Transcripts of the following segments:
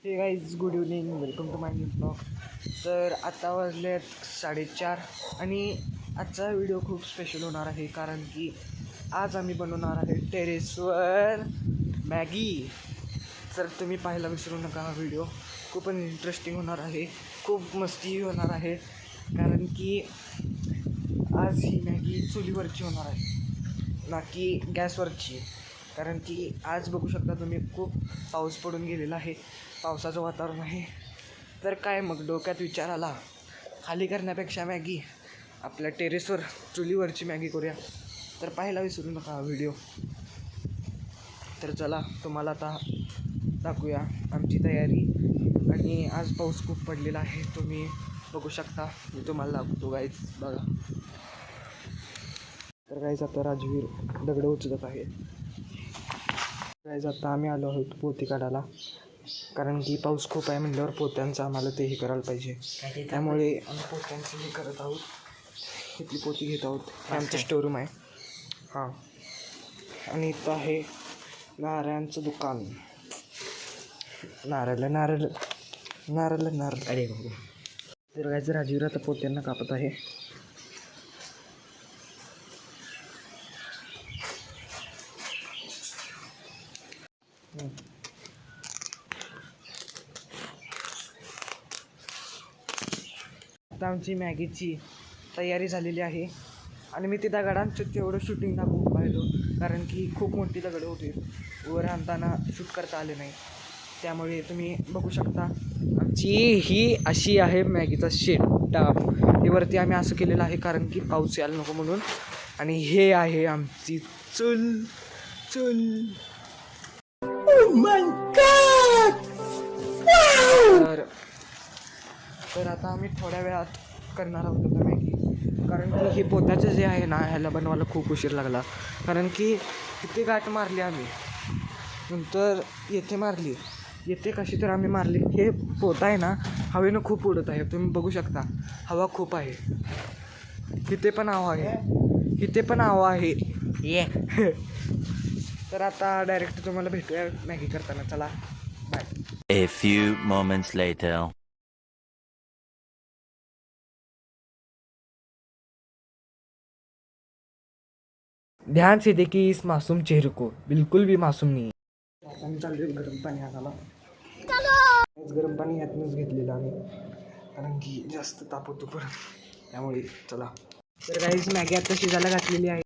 हे guys good evening, welcome to my new blog. तर आता वाजले 4:30 आणि आजचा व्हिडिओ खूप स्पेशल होणार आहे कारण की आज आम्ही बनवणार आहे टेरेसवर मॅगी. तर तुम्ही पाहायला विसरू नका. हा व्हिडिओ खूप इंटरेस्टिंग होणार आहे, खूप मस्ती होणार आहे कारण की आज ही मॅगी चुलीवरची होणार आहे ना की गॅसवरची. कारण की आज बघू शकता तुम्ही खूप पाऊस पडून गेलेला आहे, पावसाचं वातावरण आहे. तर काय मग डोक्यात विचार आला, खाली करण्यापेक्षा मॅगी आपल्या टेरेसवर चुलीवरची मॅगी करूया. तर पाहायला विसरू नका व्हिडिओ. तर चला तुम्हाला आता दाखवूया आमची तयारी. आणि आज पाऊस खूप पडलेला आहे, तुम्ही बघू शकता. मी तुम्हाला दाखवतो गाईज, बघा. तर गाईज आता राजवीर दगडं उचलत आहे. गाईज आता आम्ही आलो आहोत पोती काढायला कारण की पाऊस खूप आहे म्हटल्यावर पोत्यांचं आम्हाला तेही करायला पाहिजे. त्यामुळे आम्ही पोत्यांचं हे करत आहोत. इथली पोती घेत आहोत. हे आमचं स्टोरूम आहे. हां, आणि इथं आहे नारळांचं दुकान. नारळ अरे बाबा. तर गाईज राजवीर आता पोत्यांना कापत आहे. आता आमची मॅगीची तयारी झालेली आहे आणि मी त्या दगडांचं तेवढं शूटिंग दाखवून पाहिलो कारण की खूप मोठी दगडं होती, वर आणताना शूट करता आले नाही. त्यामुळे तुम्ही बघू शकता आमची ही अशी आहे मॅगीचा शेटअप. हे वरती आम्ही असं केलेलं आहे कारण की पाऊस यायला नको म्हणून. आणि हे आहे आमची चूल. तर आता आम्ही थोड्या वेळात करणार आहोत आता मॅगी. कारण की हे पोत्याचं जे आहे ना, ह्याला बनवायला खूप उशीर लागला कारण की इथे गाठ मारली आम्ही, नंतर येथे मारली, येथे कशी तर आम्ही मारली. हे पोता आहे ना हवेनं खूप उडत आहे, तुम्ही बघू शकता. हवा खूप आहे, इथे पण हवा आहे, ये. तर आता डायरेक्ट तुम्हाला भेटूया मॅगी करताना. चला bye. A few moments later. ध्यान से देखिए इस मासूम चेहरे को, बिल्कुल भी मासूम नहीं. आम्ही चालू गरम पाणी आणायला. गरम पाणी ह्यातनंच घेतलेलं आम्ही कारण की जास्त ताप होतो परत, त्यामुळे चला. तर काहीच मॅगी आता शिजायला घातलेली आहे.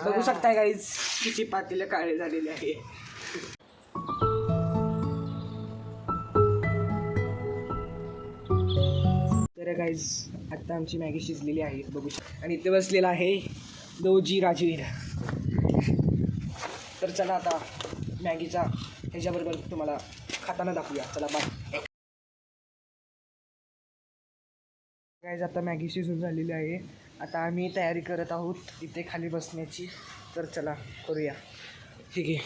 बघू शकताय गाईज किती पातेले काळे झालेले आहे. तर गाईज आता आमची मॅगी शिजलेली आहे, बघू शकता. आणि इथे बसलेला आहे दोजी राजवीर. तर चला आता मॅगीचा ह्याच्याबरोबर तुम्हाला खाताना दाखवूया. चला बाय. गाईज आता मॅगी शिजून झालेली आहे. आता आम्ही तयारी करत आहोत इथे खाली बसण्याची. तर चला करूया. हे घे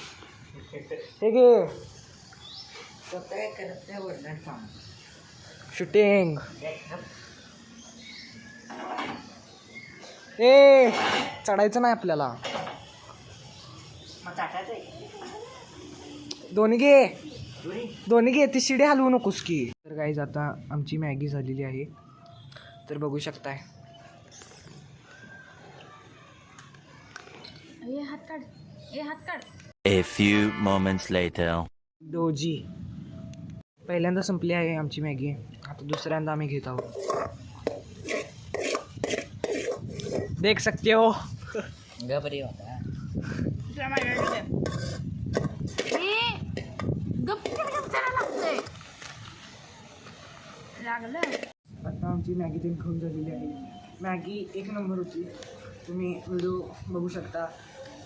शूटिंग. ए चढायचं नाही आपल्याला, दोन्ही घे ती शिडी हलवू नकोस की. तर गाईज आता आमची मॅगी झालेली आहे, तर बघू शकताय. हात काढ. A few moments later. Doji पहिल्यांदा संपली आहे आमची मॅगी. आता दुसऱ्यांदा आम्ही घेत आहोत. देख सकते हो. आता आमची मॅगी तीन खाऊन झालेली आहे. मॅगी एक नंबर होती, तुम्ही व्हिडिओ बघू शकता.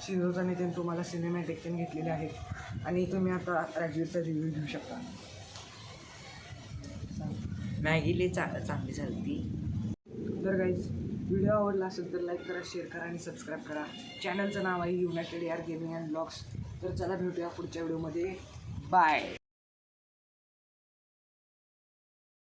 शिजवताना त्यांनी तुम्हाला सिनेमॅटिक त्यांनी घेतलेले आहेत आणि तुम्ही आता राजवीरचा रिव्ह्यू घेऊ शकता. मॅगीले चांगली झाली. तर गाईज व्हिडिओ आवडला असेल तर लाईक करा, शेअर करा आणि सबस्क्राईब करा. चॅनलचं नाव आहे United air gaming and blogs. तर चला भेटूया पुढच्या व्हिडिओमध्ये. बाय.